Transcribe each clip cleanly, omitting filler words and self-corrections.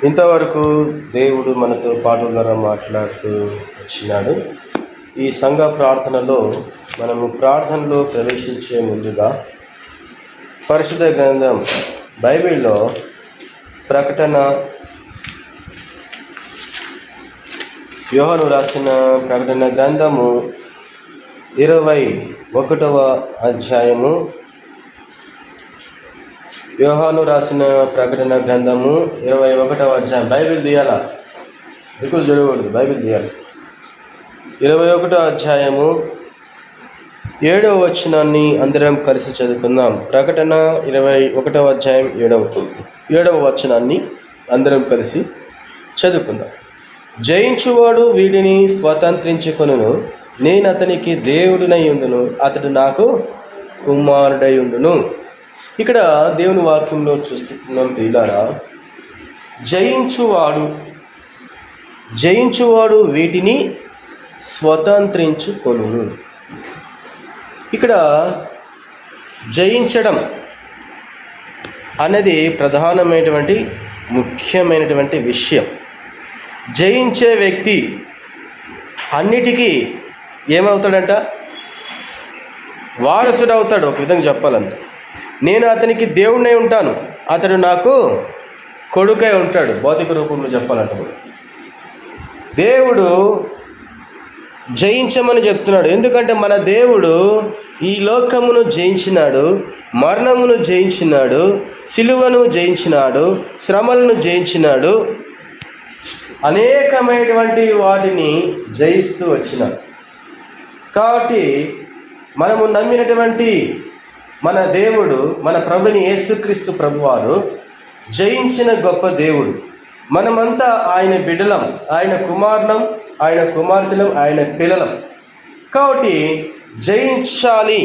ఇంతవరకు దేవుడు మనతో పాటు ద్వారా మాట్లాడుతూ వచ్చినాడు. ఈ సంఘ ప్రార్థనలో మనము ప్రార్థనలో ప్రవేశించే ముందుగా పరిశుద్ధ గ్రంథం బైబిల్లో ప్రకటన, యోహాను రాసిన ప్రకటన గ్రంథము 21వ అధ్యాయము, యోహాను రాసిన ప్రకటన గ్రంథము 21వ అధ్యాయం. బైబిల్ తీయాలా? దిక్కులు చూడకూడదు, బైబిల్ తీయాలి. 21వ అధ్యాయము 7వ వచనాన్ని అందరం కలిసి చదువుకుందాం. ప్రకటన 21వ అధ్యాయం 7వ వచనాన్ని అందరం కలిసి చదువుకుందాం. జయించువాడు వీడిని స్వతంత్రించుకొనును, నేను అతనికి దేవుడినై ఉండును, అతడు నాకు కుమారుడై ఉండును. ఇక్కడ దేవుని వాక్యంలో చూస్తున్నాం ప్రియులారా, జయించువాడు వీటిని స్వతంత్రించుకొనును. ఇక్కడ జయించడం అనేది ప్రధానమైనటువంటి ముఖ్యమైనటువంటి విషయం. జయించే వ్యక్తి అన్నిటికీ ఏమవుతాడంట? వారసుడు అవుతాడు. ఒక విధంగా చెప్పాలంటే, నేను అతనికి దేవుడినై ఉంటాను, అతడు నాకు కొడుకై ఉంటాడు. భౌతిక రూపంలో చెప్పాలంటే దేవుడు జయించమని చెప్తున్నాడు. ఎందుకంటే మన దేవుడు ఈ లోకమును జయించినాడు, మరణమును జయించినాడు, సిలువను జయించినాడు, శ్రమలను జయించినాడు, అనేకమైనటువంటి వాటిని జయిస్తూ వచ్చినాడు. కాబట్టి మనము నమ్మినటువంటి మన దేవుడు, మన ప్రభుని యేసుక్రీస్తు ప్రభువారు జయించిన గొప్ప దేవుడు. మనమంతా ఆయన బిడ్డలం, ఆయన కుమారులం, ఆయన కుమార్తెలం, ఆయన పిల్లలం. కాబట్టి జయించాలి.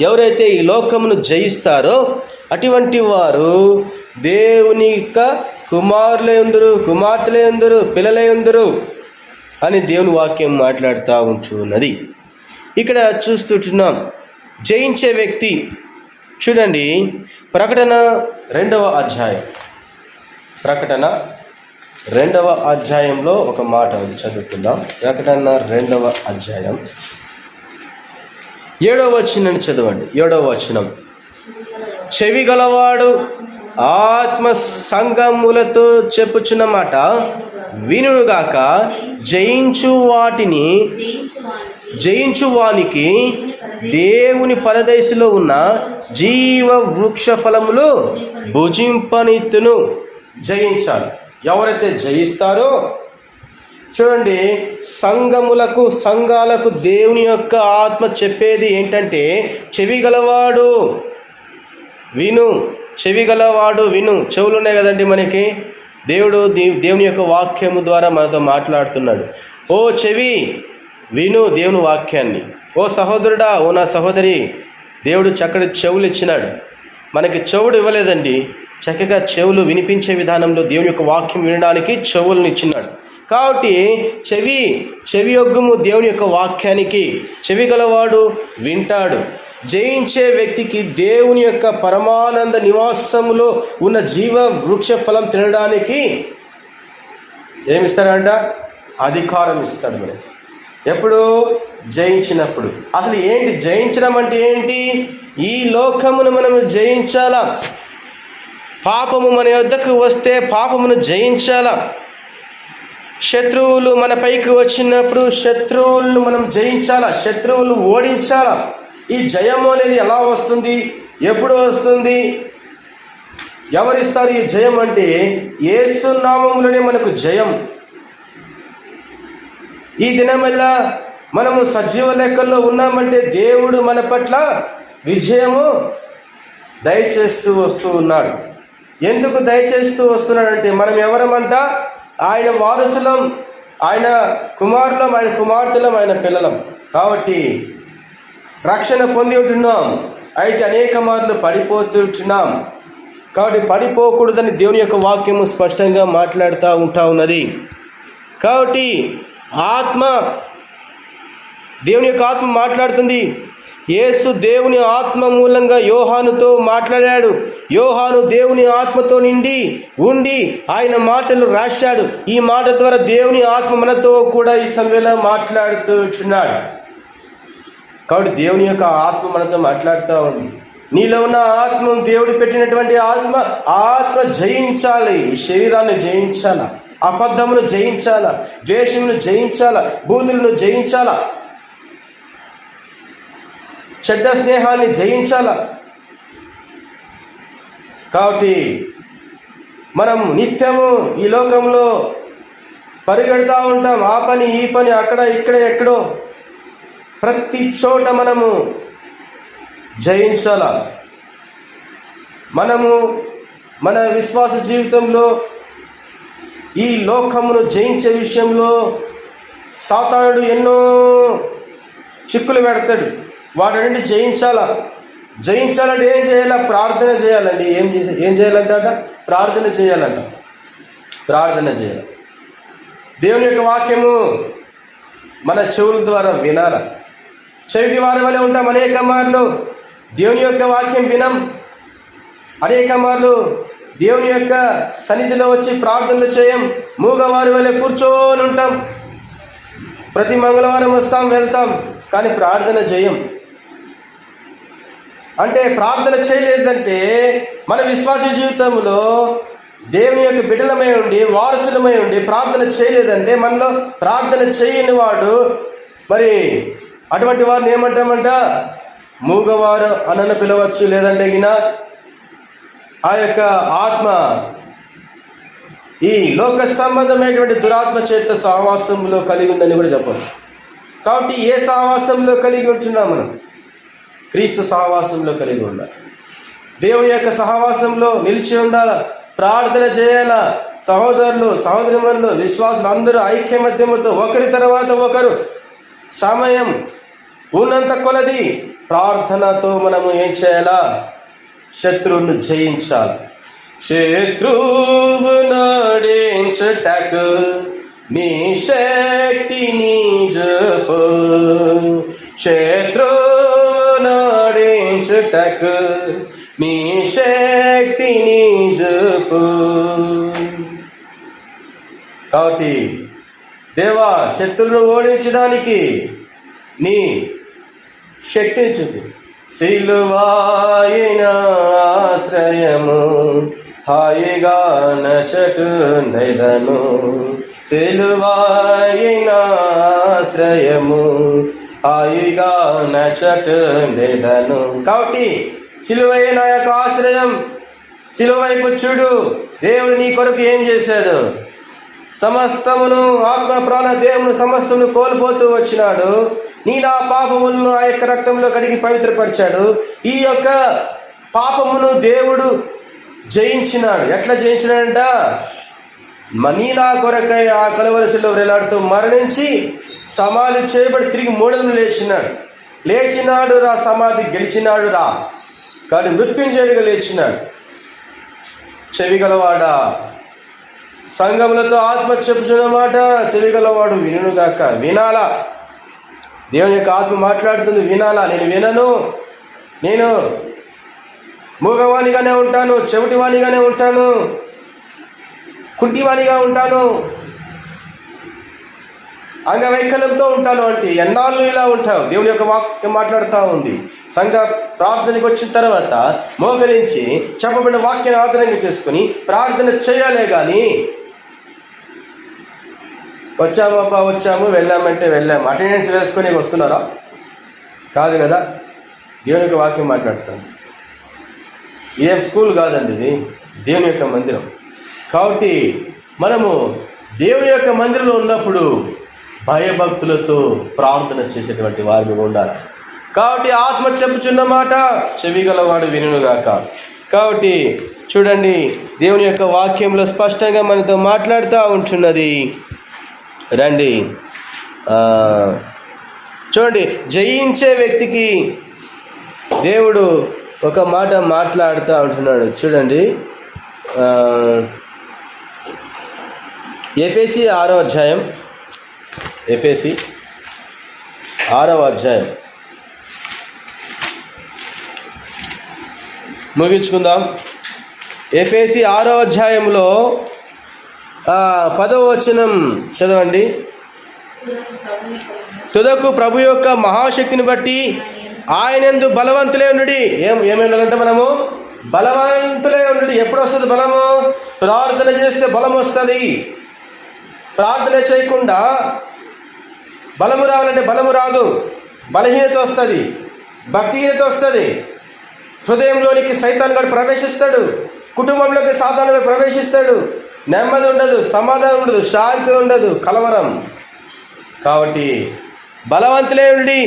ఎవరైతే ఈ లోకమును జయిస్తారో అటువంటి వారు దేవుని యొక్క కుమారులే ఉందరు, కుమార్తెలే ఉందరు, పిల్లలే ఉందరు అని దేవుని వాక్యం మాట్లాడుతూ ఉంటున్నది. ఇక్కడ చూస్తుంటున్నాం జయించే వ్యక్తి. చూడండి, ప్రకటన 2వ అధ్యాయం, ప్రకటన 2వ అధ్యాయంలో ఒక మాట చదువుకుందాం. ప్రకటన 2వ అధ్యాయం 7వ వచనం చదవండి. 7వ వచనం, చెవి గలవాడు ఆత్మ సంగములతో చెప్పుచున్న మాట వినుగాక, జయించువానికి దేవుని పరదేశంలో ఉన్న జీవ వృక్ష ఫలములు భుజింపనిత్తును. జయించాలి. ఎవరైతే జయిస్తారో చూడండి, సంఘాలకు దేవుని యొక్క ఆత్మ చెప్పేది ఏంటంటే, చెవి గలవాడు విను, చెవి గలవాడు విను. చెవులు ఉన్నాయి కదండి మనకి. దేవుని యొక్క వాక్యము ద్వారా మనతో మాట్లాడుతున్నాడు. ఓ చెవి విను దేవుని వాక్యాన్ని. ఓ సహోదరుడా, ఓ నా సహోదరి, దేవుడు చక్కటి చెవులు ఇచ్చినాడు. మనకి చెవుడు ఇవ్వలేదండి, చక్కగా చెవులు వినిపించే విధానంలో దేవుని యొక్క వాక్యం వినడానికి చెవులను ఇచ్చినాడు. కాబట్టి చెవి యొగ్గము దేవుని యొక్క వాక్యానికి. చెవి గలవాడు వింటాడు. జయించే వ్యక్తికి దేవుని యొక్క పరమానంద నివాసములో ఉన్న జీవ వృక్ష ఫలం తినడానికి ఏమిస్తాడంట? అధికారం ఇస్తాడు మనకి. ఎప్పుడు? జయించినప్పుడు. అసలు ఏంటి జయించడం అంటే? ఏంటి? ఈ లోకమును మనము జయించాలా. పాపము మన యొద్దకు వస్తే పాపమును జయించాలా. శత్రువులు మన పైకి వచ్చినప్పుడు శత్రువులను మనం జయించాలా, శత్రువులు ఓడించాలా. ఈ జయము అనేది ఎలా వస్తుంది? ఎప్పుడు వస్తుంది? ఎవరిస్తారు ఈ జయం అంటే? యేసు నామములోనే మనకు జయం. ఈ దినమల్లా మనము సజీవ లెక్కల్లో ఉన్నామంటే దేవుడు మన పట్ల విజయము దయచేస్తూ వస్తూ ఉన్నాడు. ఎందుకు దయచేస్తూ వస్తున్నాడంటే, మనం ఎవరమంట? ఆయన వారసులం, ఆయన కుమారులం, ఆయన కుమార్తెలం, ఆయన పిల్లలం. కాబట్టి రక్షణ పొంది ఉంటున్నాం. అయితే అనేక మార్లు పడిపోతుంటున్నాం. కాబట్టి పడిపోకూడదని దేవుని యొక్క వాక్యము స్పష్టంగా మాట్లాడుతూ ఉన్నది. కాబట్టి దేవుని యొక్క ఆత్మ మాట్లాడుతుంది. యేసు దేవుని ఆత్మ మూలంగా యోహానుతో మాట్లాడాడు. యోహాను దేవుని ఆత్మతో నిండి ఉండి ఆయన మాటలు రాశాడు. ఈ మాట ద్వారా దేవుని ఆత్మ మనతో కూడా ఈ సమయంలో మాట్లాడుతున్నాడు. కాబట్టి దేవుని యొక్క ఆత్మ మనతో మాట్లాడుతూ ఉంది. నీలో ఉన్న ఆత్మ దేవుడు పెట్టినటువంటి ఆత్మ, ఆత్మ జయించాలి. ఈ శరీరాన్ని జయించాల, అబద్ధమును జయించాల, ద్వేషమును జయించాల, బూతులను జయించాల, చెడ్డ స్నేహాన్ని జయించాల. కాబట్టి మనం నిత్యము ఈ లోకంలో పరిగెడుతూ ఉంటాం. ఆ పని ఈ పని, అక్కడ ఇక్కడ ఎక్కడో, ప్రతి చోట మనము జయించాల. మనము మన విశ్వాస జీవితంలో ఈ లోకమును జయించే విషయంలో సాతానుడు ఎన్నో చిక్కులు పెడతాడు. వాటి నుండి జయించాలంటే ఏం చేయాలా? ప్రార్థన చేయాలండి. ఏం చేయాలంట? ప్రార్థన చేయాలంట. ప్రార్థన చేయాలి. దేవుని యొక్క వాక్యము మన చెవుల ద్వారా వినాల. చెవిటి వారి వలె ఉంటాం. అనేక మార్లు దేవుని యొక్క వాక్యం వినం. అనేక మార్లు దేవుని యొక్క సన్నిధిలో వచ్చి ప్రార్థనలు చేయం. మూగవారి వలె కూర్చొని ఉంటాం. ప్రతి మంగళవారం వస్తాం, వెళ్తాం, కానీ ప్రార్థన చేయం. అంటే ప్రార్థన చేయలేదంటే మన విశ్వాస జీవితంలో దేవుని యొక్క బిడ్డలమై ఉండి, వారసులమై ఉండి ప్రార్థన చేయలేదంటే, మనలో ప్రార్థన చేయని వాడు, మరి అటువంటి వారిని ఏమంటామంట? మూగవారు అనను పిలవచ్చు. లేదంటే గిన ఆ యొక్క ఆత్మ ఈ లోక సంబంధమైనటువంటి దురాత్మ చేత సహవాసంలో కలిగి ఉందని కూడా చెప్పవచ్చు. కాబట్టి ఏ సహవాసంలో కలిగి ఉంటున్నాం? మనం క్రీస్తు సహవాసంలో కలిగి ఉండాలి. దేవుని యొక్క సహవాసంలో నిలిచి ఉండాల. ప్రార్థన చేయాల. సహోదరులు, సహోదరిమణులు, విశ్వాసులు అందరూ ఐక్యమత్యముతో ఒకరి తర్వాత ఒకరు సమయం ఉన్నంత కొలది ప్రార్థనతో మనము ఏం చేయాలా? శత్రువును జయించాలి. శత్రువు నడించుటకు నీ శక్తిని జపు, శత్రువు నడించుటకు నీ శక్తిని జపు. కాబట్టి దేవా, శత్రువును ఓడించడానికి నీ శక్తిని చూపి. సిలువాయిన ఆశ్రయము హాయిగా నచటు నైదను, సిలువాయిన ఆశ్రయము హాయిగా నచటు నైదను. కాబట్టి సిలువైన యొక్క ఆశ్రయం, సిలువ వైపు చూడు. దేవుడు నీ కొరకు ఏం చేశాడు? సమస్తమును, ఆత్మ ప్రాణ దేవుని సమస్తమును కోల్పోతూ వచ్చినాడు. నా పాపములను ఆ యొక్క రక్తంలో కడిగి పవిత్రపరిచాడు. ఈ యొక్క పాపమును దేవుడు జయించినాడు. ఎట్లా జయించినాడంట? నా కొరకై ఆ కలువరసిలో వేలాడుతూ మరణించి సమాధి చేయబడి తిరిగి మూడను లేచినాడు రా. సమాధి గెలిచినాడు రా. కానీ మృత్యుంజయుడిగా లేచినాడు. చెవిగలవాడా, సంఘములతో ఆత్మ చెప్పుచున్న మాట చెవిగలవాడు వినుగాక. వినాలా? దేవుని యొక్క ఆత్మ మాట్లాడుతుంది, వినాలా? నేను వినను, నేను మూగవాణిగానే ఉంటాను, చెవిటివాణిగానే ఉంటాను, కుంటివాణిగా ఉంటాను, అంగవైకల్యంతో ఉంటాను అంటే ఎన్నాళ్ళు ఇలా ఉంటావు? దేవుని యొక్క వాక్యం మాట్లాడుతూ ఉంది. సంఘ ప్రార్థనకి వచ్చిన తర్వాత మోకరించి చెప్పబడిన వాక్యాన్ని ఆధారంగా చేసుకుని ప్రార్థన చేయాలే కానీ వచ్చాము వెళ్ళామంటే వెళ్ళాము, అటెండెన్స్ వేసుకొని వస్తున్నారా? కాదు కదా. దేవుని యొక్క వాక్యం మాట్లాడతాను. ఏం స్కూల్ కాదండి, ఇది దేవుని యొక్క మందిరం. కాబట్టి మనము దేవుని యొక్క మందిరంలో ఉన్నప్పుడు భయభక్తులతో ప్రార్థన చేసేటువంటి వారిని ఉండాలి. కాబట్టి ఆత్మ చెప్పుచున్న మాట చెవిగలవాడు వినుగాక. కాబట్టి చూడండి, దేవుని యొక్క వాక్యంలో స్పష్టంగా మనతో మాట్లాడుతూ ఉంటున్నది. రండి చూడండి, జయించే వ్యక్తికి దేవుడు ఒక మాట మాట్లాడుతూ ఉంటున్నాడు. చూడండి, ఎఫెసీ 6వ అధ్యాయం, ఎఫెసీ 6వ అధ్యాయం ముగించుకుందాం. ఎఫెసీ 6వ అధ్యాయంలో 10వ వచనం చదవండి. తుదకు ప్రభు యొక్క మహాశక్తిని బట్టి ఆయనందు బలవంతులే ఉండుడి. ఏమైందంటే మనము బలవంతులే ఉండుడి. ఎప్పుడు వస్తుంది బలము? ప్రార్థన చేస్తే బలం వస్తుంది. ప్రార్థన చేయకుండా బలము రావాలంటే బలము రాదు. బలహీనత వస్తుంది, భక్తిహీనత వస్తుంది. హృదయంలోనికి సైతాన్ గారు ప్రవేశిస్తాడు, కుటుంబంలోకి సాతాను గారు ప్రవేశిస్తాడు. నెమ్మది ఉండదు, సమాధానం ఉండదు, శాంతి ఉండదు, కలవరం. కాబట్టి బలవంతులే ఉండి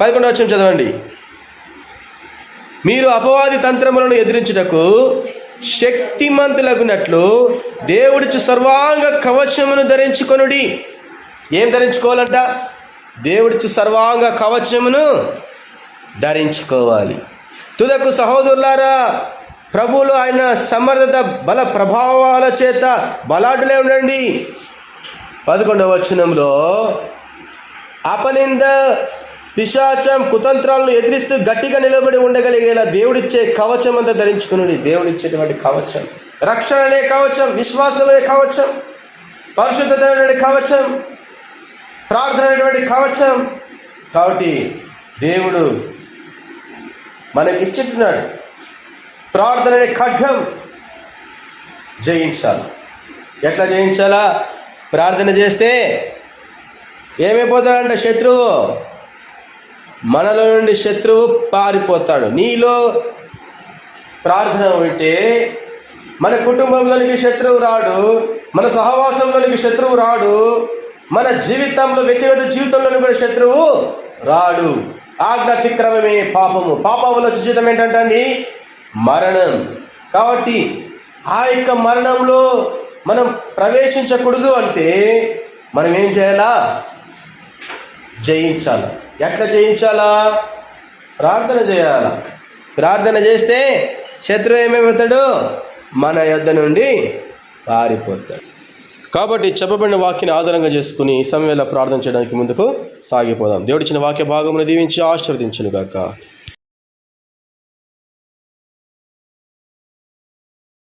11వ వచనం చదవండి. మీరు అపవాది తంత్రములను ఎదిరించుటకు శక్తిమంతులగునట్లు దేవుడిచ్చు సర్వాంగ కవచమును ధరించుకొనుడి. ఏం ధరించుకోవాలంట? దేవుడిచ్చు సర్వాంగ కవచమును ధరించుకోవాలి. తుదకు సహోదరులారా, ప్రభువులో ఆయన సమర్థత బల ప్రభావాల చేత బలాఢ్యులై ఉండండి. 11వ వచనంలో అపనింద పిశాచం కుతంత్రాలను ఎదిరిస్తూ గట్టిగా నిలబడి ఉండగలిగేలా దేవుడిచ్చే కవచం అంతా ధరించుకుని, దేవుడిచ్చేటువంటి కవచం, రక్షణ అనే కవచం, విశ్వాసం అనే కవచం, పరిశుద్ధత అనేటువంటి కవచం, ప్రార్థన అనేటువంటి కవచం. కాబట్టి దేవుడు మనకిచ్చేట్టున్నాడు. ప్రార్థన అనే ఖడ్గం జయించాలి. ఎట్లా జయించాలా? ప్రార్థన చేస్తే ఏమైపోతాడంట? శత్రువు, మనలో నుండి శత్రువు పారిపోతాడు. నీలో ప్రార్థన ఉంటే మన కుటుంబంలోనికి శత్రువు రాడు, మన సహవాసంలోనికి శత్రువు రాడు, మన జీవితంలో వ్యక్తిగత జీవితంలోని కూడా శత్రువు రాడు. ఆజ్ఞాతిక్రమమే పాపము. పాపములో జీవితం ఏంటంటే మరణం. కాబట్టి ఆ యొక్క మరణంలో మనం ప్రవేశించకూడదు అంటే మనం ఏం చేయాలా? జయించాలి. ఎట్లా జయించాలా? ప్రార్థన చేయాలా. ప్రార్థన చేస్తే శత్రువు ఏమైపోతాడు? మన యొద్ద నుండి పారిపోతాడు. కాబట్టి చెప్పబడిన వాక్యాన్ని ఆధారంగా చేసుకుని ఈ సమయంలో ప్రార్థన చేయడానికి ముందుకు సాగిపోదాం. దేవుడిచ్చిన వాక్య భాగమును దీవించి ఆశీర్వదించును గాక.